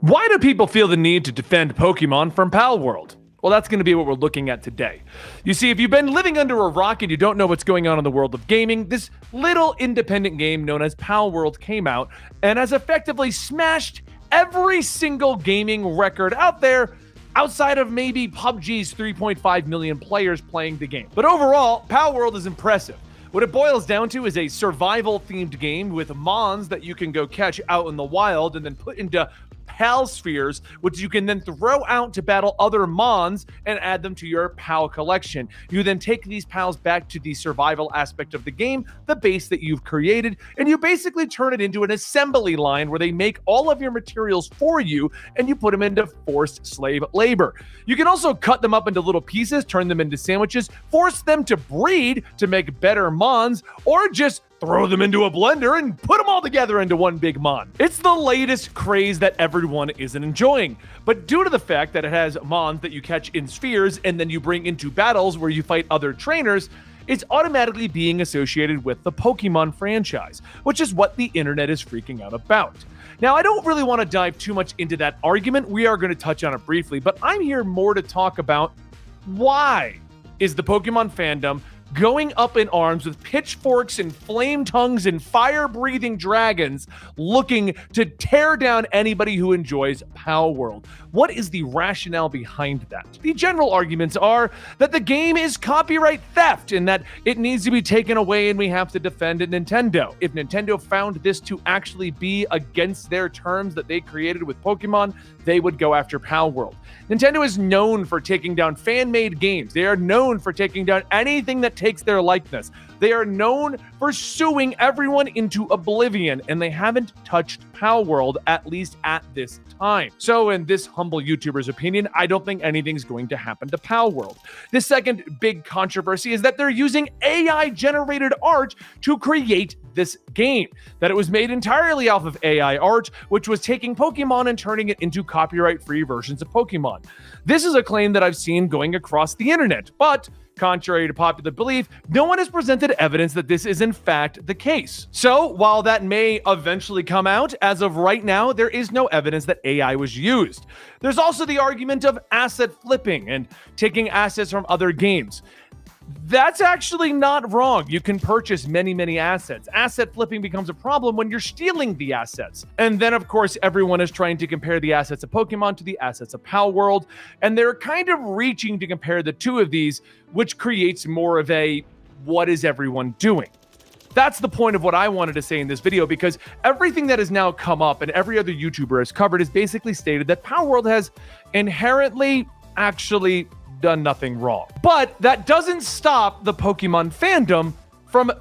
Why do people feel the need to defend Pokemon from Palworld? Well, that's going to be what we're looking at today. You see, if you've been living under a rock and you don't know what's going on in the world of gaming, this little independent game known as Palworld came out and has effectively smashed every single gaming record out there outside of maybe PUBG's 3.5 million players playing the game. But overall, Palworld is impressive. What it boils down to is a survival-themed game with mons that you can go catch out in the wild and then put into PAL spheres, which you can then throw out to battle other mons and add them to your PAL collection. You then take these PALs back to the survival aspect of the game, the base that you've created, and you basically turn it into an assembly line where they make all of your materials for you and you put them into forced slave labor. You can also cut them up into little pieces, turn them into sandwiches, force them to breed to make better mons, or just throw them into a blender and put them all together into one big mon. It's the latest craze that everyone isn't enjoying. But due to the fact that it has mons that you catch in spheres and then you bring into battles where you fight other trainers, it's automatically being associated with the Pokemon franchise, which is what the internet is freaking out about. Now, I don't really want to dive too much into that argument. We are going to touch on it briefly, but I'm here more to talk about why is the Pokemon fandom going up in arms with pitchforks and flame tongues and fire-breathing dragons looking to tear down anybody who enjoys Palworld. What is the rationale behind that? The general arguments are that the game is copyright theft and that it needs to be taken away and we have to defend Nintendo. If Nintendo found this to actually be against their terms that they created with Pokemon, they would go after Palworld. Nintendo is known for taking down fan-made games. They are known for taking down anything that takes their likeness. They are known for suing everyone into oblivion, and they haven't touched Palworld, at least at this time. So in this humble YouTuber's opinion, I don't think anything's going to happen to Palworld. The second big controversy is that they're using AI-generated art to create this game, that it was made entirely off of AI art, which was taking Pokemon and turning it into copyright-free versions of Pokemon. This is a claim that I've seen going across the internet, but contrary to popular belief, no one has presented evidence that this is in fact the case. So while that may eventually come out, as of right now, there is no evidence that AI was used. There's also the argument of asset flipping and taking assets from other games. That's actually not wrong. You can purchase many assets. Asset flipping becomes a problem when you're stealing the assets. And then, of course, everyone is trying to compare the assets of Pokemon to the assets of Palworld, and they're kind of reaching to compare the two of these, which creates more of a, what is everyone doing? That's the point of what I wanted to say in this video, because everything that has now come up and every other YouTuber has covered has basically stated that Palworld has inherently actually done nothing wrong. But that doesn't stop the Pokemon fandom from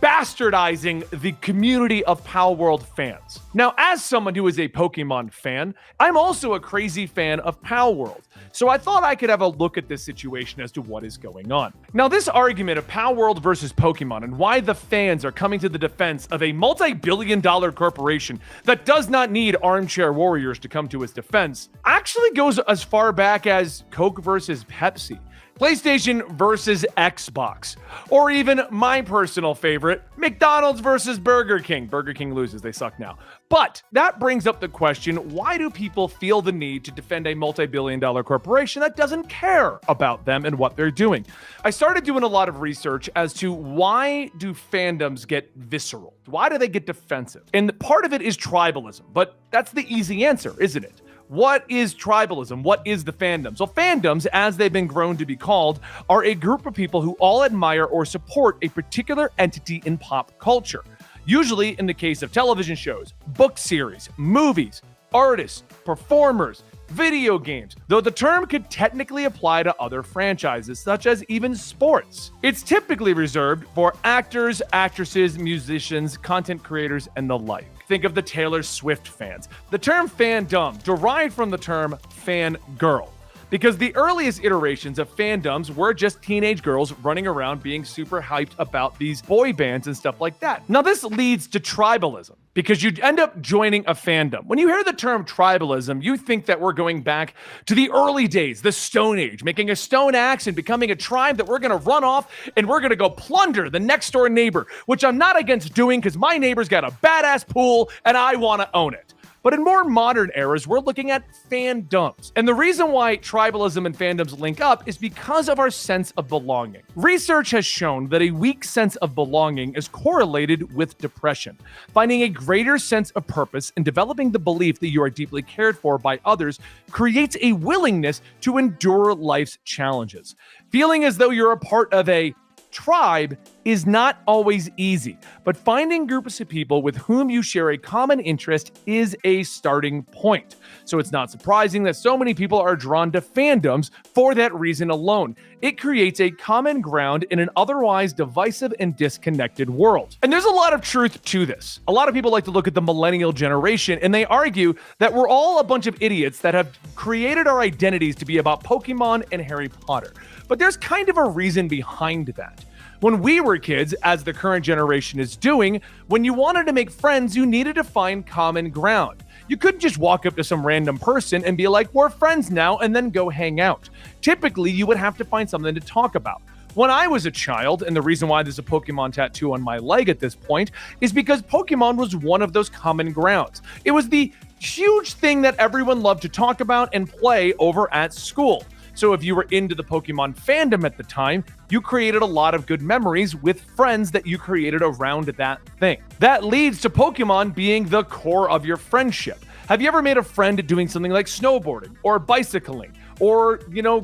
bastardizing the community of Palworld fans. Now, as someone who is a Pokemon fan, I'm also a crazy fan of Palworld. So I thought I could have a look at this situation as to what is going on. Now, this argument of Palworld versus Pokemon and why the fans are coming to the defense of a multi-billion-dollar corporation that does not need armchair warriors to come to its defense actually goes as far back as Coke versus Pepsi, PlayStation versus Xbox, or even my personal favorite, McDonald's versus Burger King. Burger King loses, they suck now. But that brings up the question, why do people feel the need to defend a multi-billion-dollar corporation that doesn't care about them and what they're doing? I started doing a lot of research as to why do fandoms get visceral? Why do they get defensive? And part of it is tribalism, but that's the easy answer, isn't it? What is tribalism? What is the fandom? So fandoms, as they've been grown to be called, are a group of people who all admire or support a particular entity in pop culture. Usually in the case of television shows, book series, movies, artists, performers, video games, though the term could technically apply to other franchises, such as even sports. It's typically reserved for actors, actresses, musicians, content creators, and the like. Think of the Taylor Swift fans. The term fandom derived from the term fangirl, because the earliest iterations of fandoms were just teenage girls running around being super hyped about these boy bands and stuff like that. Now, this leads to tribalism, because you end up joining a fandom. When you hear the term tribalism, you think that we're going back to the early days, the Stone Age, making a stone axe and becoming a tribe that we're going to run off and we're going to go plunder the next door neighbor, which I'm not against doing because my neighbor's got a badass pool and I want to own it. But in more modern eras, we're looking at fandoms. And the reason why tribalism and fandoms link up is because of our sense of belonging. Research has shown that a weak sense of belonging is correlated with depression. Finding a greater sense of purpose and developing the belief that you are deeply cared for by others creates a willingness to endure life's challenges. Feeling as though you're a part of a tribe is not always easy, but finding groups of people with whom you share a common interest is a starting point. So it's not surprising that so many people are drawn to fandoms for that reason alone. It creates a common ground in an otherwise divisive and disconnected world. And there's a lot of truth to this. A lot of people like to look at the millennial generation and they argue that we're all a bunch of idiots that have created our identities to be about Pokemon and Harry Potter. But there's kind of a reason behind that. When we were kids, as the current generation is doing, when you wanted to make friends, you needed to find common ground. You couldn't just walk up to some random person and be like, we're friends now, and then go hang out. Typically, you would have to find something to talk about. When I was a child, and the reason why there's a Pokemon tattoo on my leg at this point, is because Pokemon was one of those common grounds. It was the huge thing that everyone loved to talk about and play over at school. So if you were into the Pokemon fandom at the time, you created a lot of good memories with friends that you created around that thing. That leads to Pokemon being the core of your friendship. Have you ever made a friend doing something like snowboarding or bicycling or,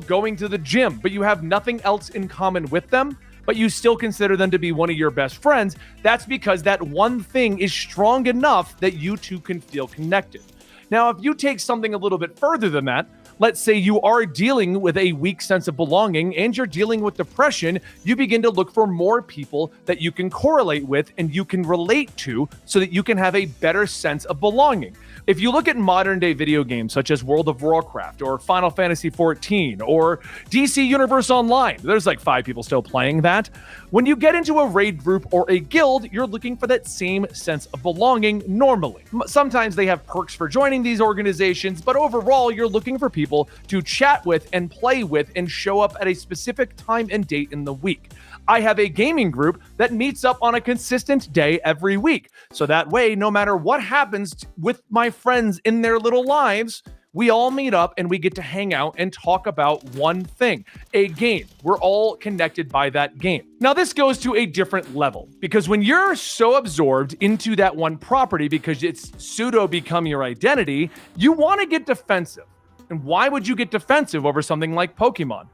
going to the gym, but you have nothing else in common with them, but you still consider them to be one of your best friends? That's because that one thing is strong enough that you two can feel connected. Now, if you take something a little bit further than that, let's say you are dealing with a weak sense of belonging and you're dealing with depression, you begin to look for more people that you can correlate with and you can relate to so that you can have a better sense of belonging. If you look at modern day video games such as World of Warcraft or Final Fantasy XIV or DC Universe Online, there's like 5 people still playing that. When you get into a raid group or a guild, you're looking for that same sense of belonging normally. Sometimes they have perks for joining these organizations, but overall, you're looking for people to chat with and play with and show up at a specific time and date in the week. I have a gaming group that meets up on a consistent day every week. So that way, no matter what happens with my friends in their little lives, we all meet up and we get to hang out and talk about one thing, a game. We're all connected by that game. Now, this goes to a different level because when you're so absorbed into that one property because it's pseudo become your identity, you want to get defensive. And why would you get defensive over something like Pokemon?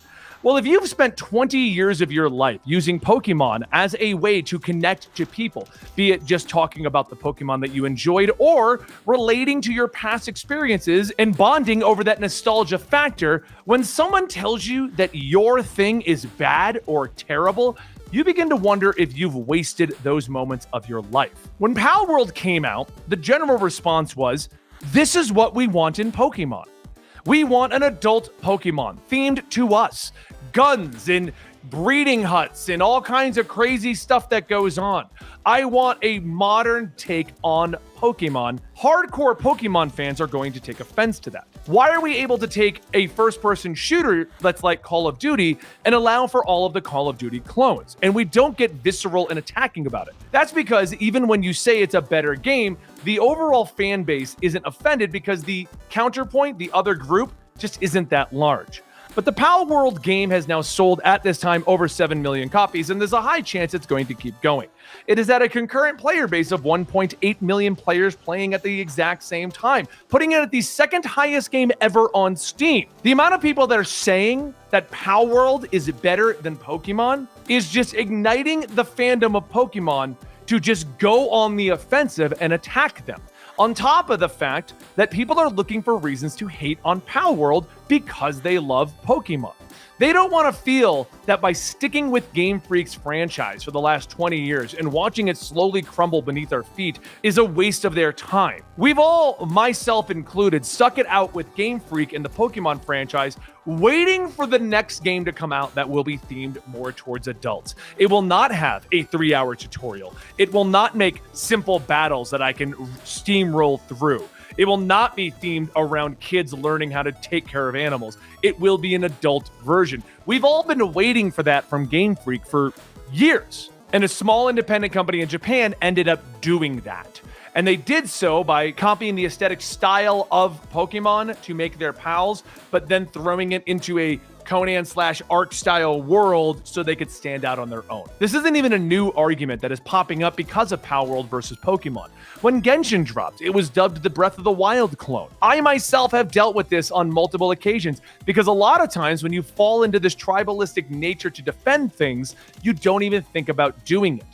Well, if you've spent 20 years of your life using Pokemon as a way to connect to people, be it just talking about the Pokemon that you enjoyed or relating to your past experiences and bonding over that nostalgia factor, when someone tells you that your thing is bad or terrible, you begin to wonder if you've wasted those moments of your life. When Palworld came out, the general response was, this is what we want in Pokemon. We want an adult Pokemon themed to us. Guns and breeding huts and all kinds of crazy stuff that goes on. I want a modern take on Pokemon. Hardcore Pokemon fans are going to take offense to that. Why are we able to take a first-person shooter that's like Call of Duty and allow for all of the Call of Duty clones? And we don't get visceral and attacking about it. That's because even when you say it's a better game, the overall fan base isn't offended because the counterpoint, the other group, just isn't that large. But the Palworld game has now sold at this time over 7 million copies, and there's a high chance it's going to keep going. It is at a concurrent player base of 1.8 million players playing at the exact same time, putting it at the second highest game ever on Steam. The amount of people that are saying that Palworld is better than Pokemon is just igniting the fandom of Pokemon to just go on the offensive and attack them. On top of the fact that people are looking for reasons to hate on Palworld because they love Pokemon. They don't want to feel that by sticking with Game Freak's franchise for the last 20 years and watching it slowly crumble beneath their feet is a waste of their time. We've all, myself included, stuck it out with Game Freak and the Pokemon franchise, waiting for the next game to come out that will be themed more towards adults. It will not have a 3-hour tutorial. It will not make simple battles that I can steamroll through. It will not be themed around kids learning how to take care of animals. It will be an adult version. We've all been waiting for that from Game Freak for years. And a small independent company in Japan ended up doing that. And they did so by copying the aesthetic style of Pokemon to make their pals, but then throwing it into a Conan/Ark style world so they could stand out on their own. This isn't even a new argument that is popping up because of Palworld versus Pokemon. When Genshin dropped, it was dubbed the Breath of the Wild clone. I myself have dealt with this on multiple occasions because a lot of times when you fall into this tribalistic nature to defend things, you don't even think about doing it.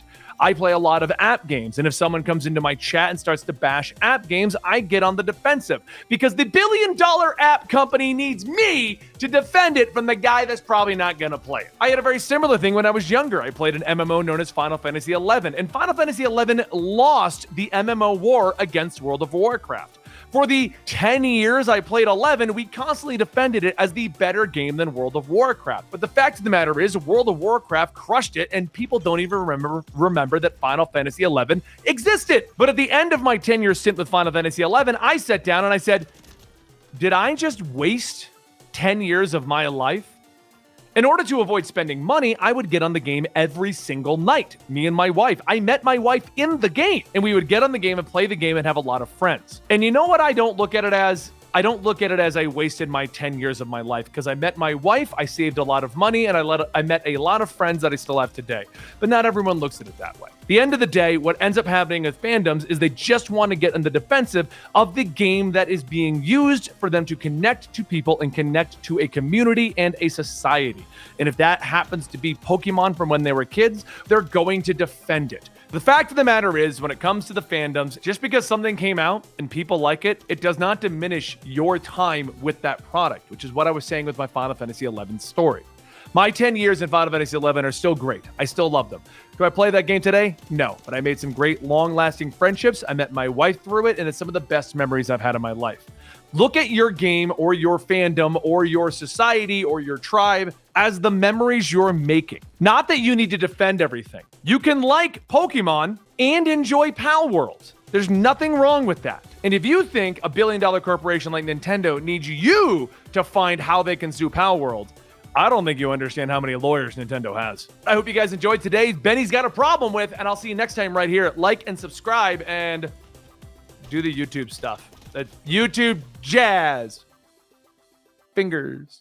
I play a lot of app games, and if someone comes into my chat and starts to bash app games, I get on the defensive because the billion-dollar app company needs me to defend it from the guy that's probably not going to play it. I had a very similar thing when I was younger. I played an MMO known as Final Fantasy XI, and Final Fantasy XI lost the MMO war against World of Warcraft. For the 10 years I played 11, we constantly defended it as the better game than World of Warcraft. But the fact of the matter is, World of Warcraft crushed it, and people don't even remember that Final Fantasy XI existed. But at the end of my 10-year stint with Final Fantasy XI, I sat down and I said, did I just waste 10 years of my life? In order to avoid spending money, I would get on the game every single night. Me and my wife. I met my wife in the game, and we would get on the game and play the game and have a lot of friends. And you know what I don't look at it as? I don't look at it as I wasted my 10 years of my life because I met my wife, I saved a lot of money, and I met a lot of friends that I still have today. But not everyone looks at it that way. At the end of the day, what ends up happening with fandoms is they just want to get in the defensive of the game that is being used for them to connect to people and connect to a community and a society. And if that happens to be Pokemon from when they were kids, they're going to defend it. The fact of the matter is, when it comes to the fandoms, just because something came out and people like it, it does not diminish your time with that product, which is what I was saying with my Final Fantasy XI story. My 10 years in Final Fantasy XI are still great. I still love them. Do I play that game today? No, but I made some great long-lasting friendships. I met my wife through it, and it's some of the best memories I've had in my life. Look at your game or your fandom or your society or your tribe as the memories you're making. Not that you need to defend everything. You can like Pokemon and enjoy Palworld. There's nothing wrong with that. And if you think a billion-dollar corporation like Nintendo needs you to find how they can sue Palworld, I don't think you understand how many lawyers Nintendo has. I hope you guys enjoyed today's Benny's Got a Problem With, and I'll see you next time right here. Like and subscribe and do the YouTube stuff. That YouTube jazz. Fingers.